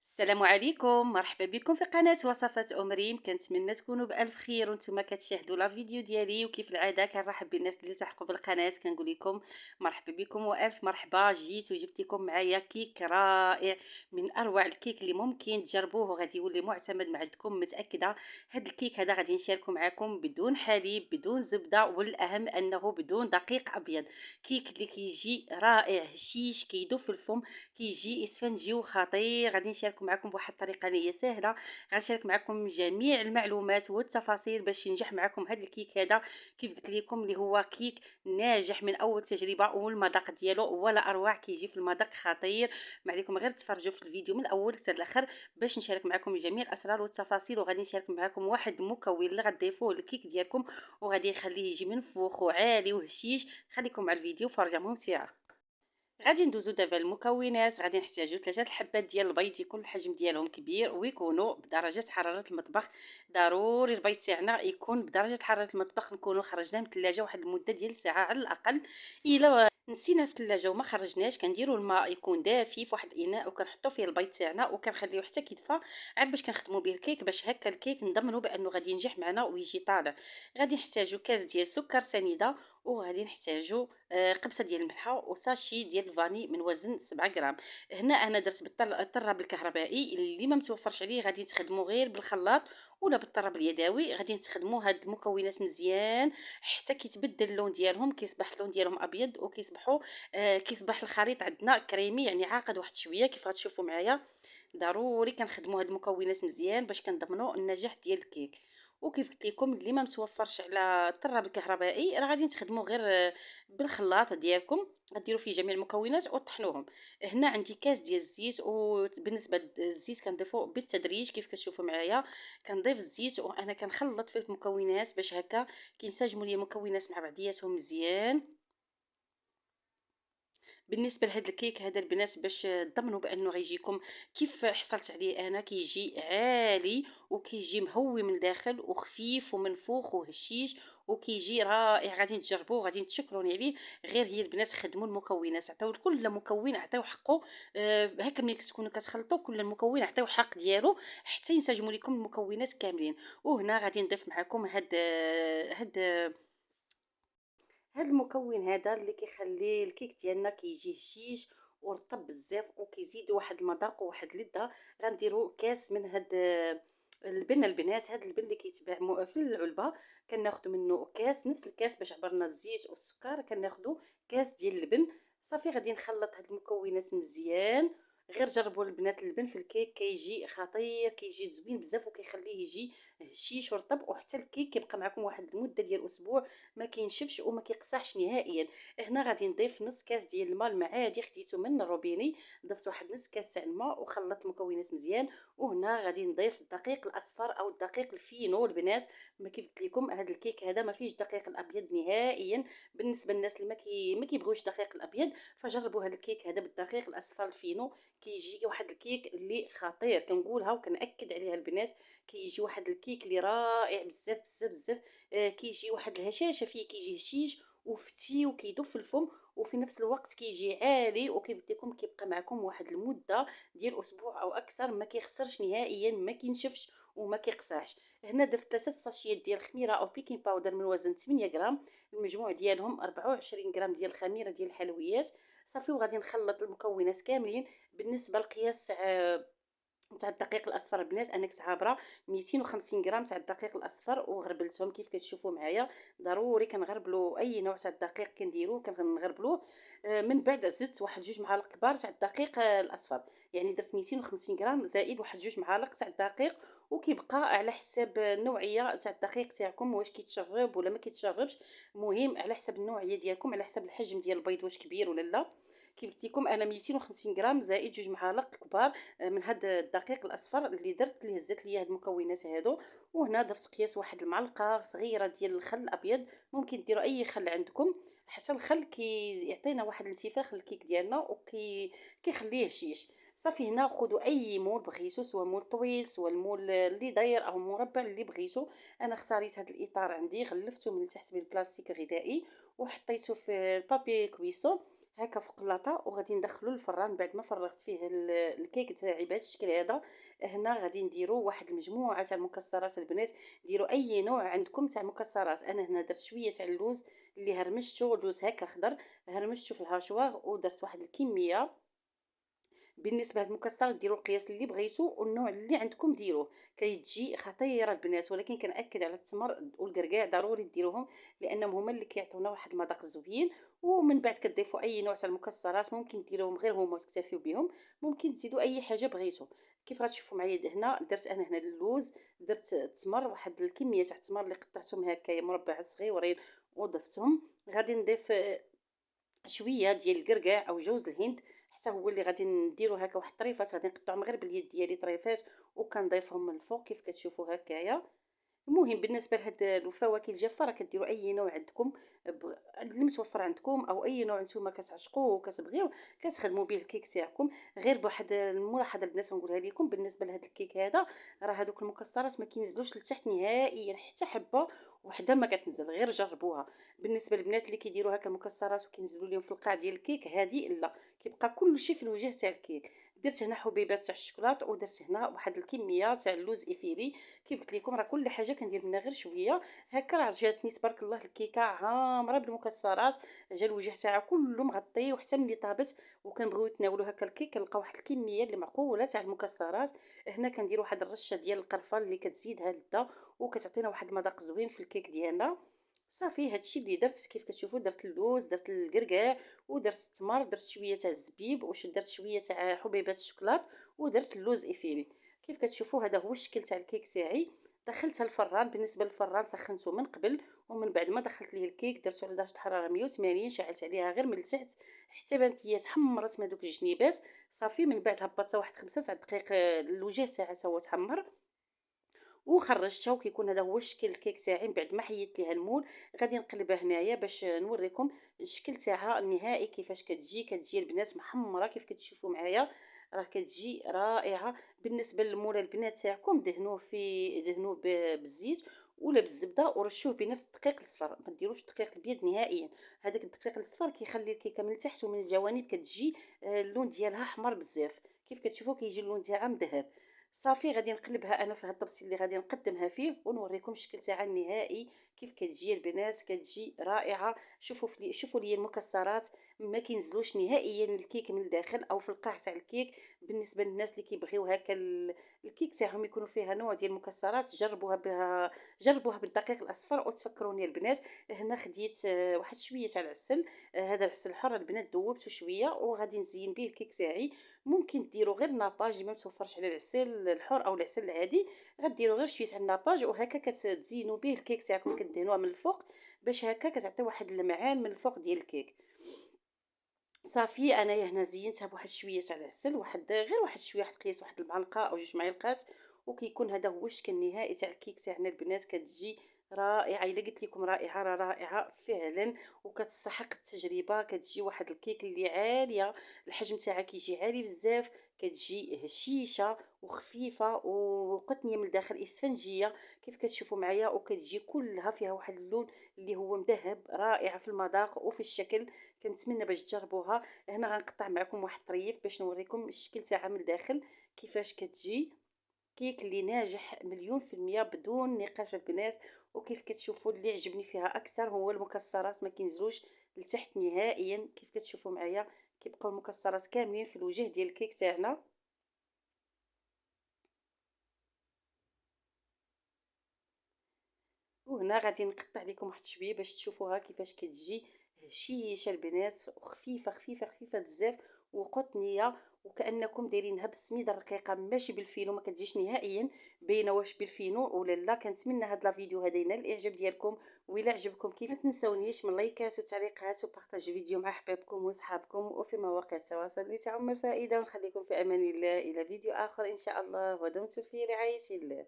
السلام عليكم، مرحبا بكم في قناة وصفات أم ريم. كنتمنى تكونوا بألف خير وانتم كتشاهدوا لا فيديو ديالي. وكيف العادة كنرحب بالناس اللي التحقوا بالقناة، كنقول لكم مرحبا بكم والف مرحبا. جيت وجبت لكم معايا كيك رائع، من اروع الكيك اللي ممكن تجربوه وغادي يولي معتمد مع عندكم متأكدة. هاد الكيك هذا غادي نشاركه معكم بدون حليب بدون زبدة، والاهم انه بدون دقيق ابيض. كيك اللي كيجي رائع هشيش كيدوب في الفم، كيجي اسفنجي وخطير. غادي نشارك معكم بواحد الطريقه اللي هي سهله، غنشارك معكم جميع المعلومات والتفاصيل باش ينجح معكم هذا الكيك هذا. كيف قلت لكم اللي هو كيك ناجح من اول تجربه، والمذاق ديالو ولا اروع، كيجي في المذاق خطير. ما عليكم غير تفرجوا في الفيديو من الاول حتى الاخر باش نشارك معكم جميع الاسرار والتفاصيل. وغادي نشارك معكم واحد المكون اللي غتضيفوه للكيك ديالكم وغادي يخليه يجي منفوخ وعالي وهشيش. خليكم مع الفيديو، فرجه ممتعه. غادي ندوزو دابا المكونات. غادي نحتاجو 3 الحبات ديال البيض، يكون الحجم ديالهم كبير ويكونوا بدرجه حراره المطبخ. ضروري البيض تاعنا يكون بدرجه حراره المطبخ، نكونوا خرجناه من الثلاجه واحد المده ديال ساعه على الاقل. الا نسينا في الثلاجه وما خرجناش، كنديروا الماء يكون دافي في واحد الاناء وكنحطوا فيه البيض تاعنا وكنخليوه حتى كيدفى، عاد باش كنخدموا به الكيك. باش هكا الكيك نضمنوا بانه غادي ينجح معنا ويجي طالع. غادي نحتاجو كاس ديال سكر سنيده، وغادي نحتاجو قبصه ديال الملحه وساشي ديال الفاني من وزن 7 غرام. هنا انا درت بالطراب الكهربائي، اللي ما متوفرش عليه غادي تخدموا غير بالخلاط ولا بالطراب اليدوي. غادي تخدموا هاد المكونات مزيان حتى كيتبدل اللون ديالهم، كيصبح اللون ديالهم ابيض وكيصبحوا كيصبح الخليط عندنا كريمي، يعني عاقد واحد شويه كيف غتشوفوا معايا. ضروري كنخدموا هاد المكونات مزيان باش كنضمنوا النجاح ديال الكيك. وكيف قلت لكم اللي ما متوفرش على الطراب الكهربائي راه غادي تخدموا غير بالخلاط ديالكم، غديروا فيه جميع المكونات وطحنوهم. هنا عندي كاس ديال الزيت، وبالنسبه للزيت كنضيفو بالتدريج كيف كتشوفوا معايا. كنضيف الزيت وانا كنخلط في المكونات باش هكا كينسجموا لي المكونات مع بعضياتهم مزيان. بالنسبه لهاد الكيك هذا البنات باش تضمنوا بانه غيجيكم كيف حصلت عليه انا، كيجي عالي وكيجي مهوي من الداخل وخفيف ومنفوخ وهشيش وكيجي رائع. غادي تجربوه غادي تشكروني عليه. غير هي البنات خدموا المكونات، عطيو كل مكون عطيو حقه. هكا ملي كتكونوا كتخلطوا كل مكون عطيو حق ديالو حتى ينسجموا لكم المكونات كاملين. وهنا غادي نضيف معكم هاد هاد المكون هذا اللي كيخلي الكيك ديالنا كيجي هشيش ورطب بزاف وكيزيد واحد المذاق وواحد اللذه. غنديروا كاس من هاد اللبن البنات. هاد اللبن اللي كيتباع في العلبه كناخذ منه كاس، نفس الكاس باش عبرنا الزيت والسكر كناخذوا كاس ديال اللبن. صافي غادي نخلط هاد المكونات مزيان. غير جربوا البنات اللبن في الكيك كيجي خطير، كيجي زوين بزاف وكيخليه يجي هشيش ورطب. وحتى الكيك كيبقى معكم واحد المده ديال اسبوع ما كينشفش وما كيقصحش نهائيا. هنا غادي نضيف نص كاس ديال الماء المعادي خديته من الروبيني، ضفت واحد نص كاس تاع الماء وخلطت المكونات مزيان. وهنا غادي نضيف الدقيق الاصفر او الدقيق الفينو البنات. ما كيف قلت لكم هذا الكيك هذا ما فيش دقيق الابيض نهائيا. بالنسبه للناس اللي ما كيبغيوش الدقيق الابيض فجربوا هذا الكيك هذا بالدقيق الاصفر الفينو. كيجي واحد الكيك اللي خطير، كنقولها وكنأكد عليها البنات. كيجي واحد الكيك اللي رائع بزاف بزاف بزاف. كيجي واحد الهشاشه فيه، كيجي هشيش وفتي وكيدوب في الفم، وفي نفس الوقت كيجي عالي. وكيف قلت لكم كيبقى معكم واحد المده ديال اسبوع او اكثر، ما كيخسرش نهائيا، ما كينشفش وما كيقصاحش. هنا درت 3 ساشيات ديال الخميره او بيكين باودر من وزن 8 غرام، المجموع ديالهم 24 غرام ديال الخميره ديال الحلويات. صافي وغادي نخلط المكونات كاملين. بالنسبه للقياس تاع الدقيق الاصفر البنات انا كنت عابره 250 غرام تاع الدقيق الاصفر وغربلتهم كيف كتشوفوا معايا. ضروري كنغربلوا اي نوع تاع الدقيق كنديروه كنغربلوه. من بعد زدت واحد 2 معالق كبار تاع الدقيق الاصفر، يعني درت 250 غرام زائد واحد 2 معالق تاع الدقيق. وكيبقى على حساب النوعيه تاع الدقيق تاعكم واش كيتشرب ولا ما كيتشربش. المهم على حسب النوعيه ديالكم، على حسب الحجم ديال البيض واش كبير ولا لا. كيف قلت لكم انا 250 غرام زائد 2 معالق كبار من هاد الدقيق الاصفر اللي درت اللي هزت ليا هاد المكونات هادو. وهنا ضفت قياس واحد المعلقه صغيره ديال الخل الابيض، ممكن ديروا اي خل عندكم حتى الخل كيعطينا واحد الانتفاخ للكيك ديالنا كيخليه هشيش. صافي هنا خذوا اي مول بغيتو، سواء مول طويل سواء المول اللي داير او مربع اللي بغيتو. انا اختاريت هذا الاطار عندي، غلفته من التحت بالبلاستيك الغذائي وحطيته في البابي كويسو. هاكا فوق لاطا، وغادي ندخلو للفران بعد ما فرغت فيه الكيك تاعي بهذا الشكل هذا. هنا غادي نديرو واحد المجموعه تاع المكسرات البنات. ديروا اي نوع عندكم تاع مكسرات. انا هنا درت شويه تاع اللوز اللي هرمشته، اللوز هكا خضر، هرمشته في الهاشواغ ودرت واحد الكميه. بالنسبه للمكسرات ديروا القياس اللي بغيتو والنوع اللي عندكم ديروه، كتجي خطيره البنات. ولكن كنأكد على التمر والكركاع ضروري ديروهم، لانهم هما اللي كيعطيونا واحد المذاق زوين. ومن بعد كتضيفوا اي نوع تاع المكسرات، ممكن ديروهم غير هما وتكتفيو بهم، ممكن تزيدوا اي حاجه بغيتو. كيف غتشوفوا معايا هنا درت انا هنا اللوز، درت التمر، واحد الكميه تاع التمر اللي قطعتهم هكايا مربعات صغيورين وضفتهم. غادي نضيف شويه ديال الكركاع او جوز الهند، حتى هو اللي غادي نديرو هكا واحد الطريفات، غادي نقطعهم غير باليد ديالي طريفات وكنضيفهم من الفوق كيف كتشوفوا هكايا. المهم بالنسبه لهاد الفواكه الجافه راه كديروا اي نوع عندكم، اللي متوفر عندكم، او اي نوع نتوما كتعشقوه وكتبغيو كتخدموا به الكيك تاعكم. غير بواحد الملاحظه البنات نقولها لكم بالنسبه لهاد الكيك هذا، راه هادوك المكسرات ما كينزلوش لتحت نهائيا، حتى حبه وحده ما كتنزل، غير جربوها. بالنسبه للبنات اللي كيديروا هكا المكسرات وكينزلوا لهم في القاع ديال الكيك هادي لا، كيبقى كلشي في الوجه تاع الكيك. درت هنا حبيبات تاع الشوكولاط، ودرت هنا واحد الكميه تاع اللوز افيري. كيف قلت لكم راه كل حاجه كندير منها غير شويه. هكا راه جاتني تبارك الله الكيكه عامره بالمكسرات، جا الوجه تاعها كله مغطي، وحتى ملي طابت وكنبغيو نتناولوا هكا الكيك كنلقاو واحد الكميه اللي معقوله تاع المكسرات. هنا كندير واحد الرشه ديال القرفه اللي كتزيدها لذه وكتعطينا واحد المذاق زوين في الكيك ديالنا. صافي هادشي اللي درت. كيف كتشوفوا درت اللوز، درت الكركاع، ودرت التمر، درت شويه تاع الزبيب، درت شويه تاع حبيبات الشوكولات، ودرت اللوز افيلي. كيف كتشوفوا هذا هو الشكل تاع الكيك تاعي. دخلتها الفران. بالنسبه للفران سخنته من قبل، ومن بعد ما دخلت ليه الكيك درته على درجه الحراره 180، شعلت عليها غير من التحت حتى بانت هي تحمرت من دوك الجنيبات. صافي من بعد هبطتها واحد 5 تاع الدقائق، الوجه تاعها تا هو تحمر وخرجتها. وكيكون هذا هو شكل الكيك تاعي من بعد ما حيدت ليها المول. غادي نقلبها هنايا باش نوريكم الشكل تاعها النهائي كيفاش كتجي البنات محمره كيف كتشوفوا معايا، راه كتجي رائعه. بالنسبه للمول البنات تاعكم دهنوه بالزيت ولا بالزبده، ورشوه بنفس الدقيق الصفر، ما ديروش الدقيق الابيض نهائيا. هذاك الدقيق الصفر كيخلي الكيكه من التحت ومن الجوانب كتجي اللون ديالها احمر بزاف. كيف كتشوفوا كيجي اللون تاعها مذهب. صافي غادي نقلبها انا في هاد الطبسي اللي غادي نقدمها فيه ونوريكم الشكل تاعها النهائي كيف كتجي البنات، كتجي رائعه. شوفوا لي المكسرات ما كينزلوش نهائيا الكيك من الداخل او في القاع تاع الكيك. بالنسبه للناس اللي كيبغيو هكا الكيك تاعهم يكونوا فيها نوع ديال المكسرات، جربوها بالدقيق الاصفر وتفكروني البنات. هنا خديت واحد شويه تاع العسل، هذا العسل الحر البنات ذوبته شويه وغادي نزين به الكيك تاعي. ممكن ديروا غير ناباج اللي ما متوفرش على العسل الحر او العسل العادي، غديروا غير شويه على الناباج وهكا كتزينوا به الكيك تاعكم، كدهنوه من الفوق باش هكا كتعطي واحد اللمعان من الفوق ديال الكيك. صافي انايا هنا زينتها بواحد شويه تاع العسل، غير واحد شويه، واحد قياس واحد المعلقه او 2 معالق. وكيكون هذا هو الشكل النهائي تاع الكيك تاعنا البنات. كتجي رائعه، الا قلت لكم رائعه راه رائعه فعلا وكتستحق التجربه. كتجي واحد الكيك اللي عاليه، الحجم تاعها كيجي عالي بزاف، كتجي هشيشه وخفيفه وقطنيه من الداخل اسفنجيه كيف كتشوفوا معايا، وكتجي كلها فيها واحد اللون اللي هو مذهب، رائعه في المذاق وفي الشكل. كنتمنى باش تجربوها. هنا غنقطع معكم واحد الطريف باش نوريكم الشكل تاعها من الداخل كيفاش كتجي. كيك اللي ناجح مليون في المية بدون نقاش البنات. وكيف كتشوفوا اللي عجبني فيها اكثر هو المكسرات، ما كينزلوش لتحت نهائيا. كيف كتشوفوا معايا كيبقاو المكسرات كاملين في الوجه ديال الكيك تاعنا. وهنا غادي نقطع لكم واحد شويه باش تشوفوها كيفاش كتجي هشيشه البنات، وخفيفه خفيفه خفيفه بزاف وقطنيه، وكانكم دايرينها بالسميده الرقيقه ماشي بالفينو. ما كتجيش نهائيا باينه واش بالفينو ولا لا. كنتمنى هاد لا فيديو هذا ينال الاعجاب ديالكم، وإلا عجبكم كيف ما تنسونيش من لايكات وتعليقات وبارطاج فيديو مع حبابكم وصحابكم وفي مواقع التواصل اللي تعم الفائده. ونخليكم في امان الله الى فيديو اخر ان شاء الله، ودمتم في رعايه الله.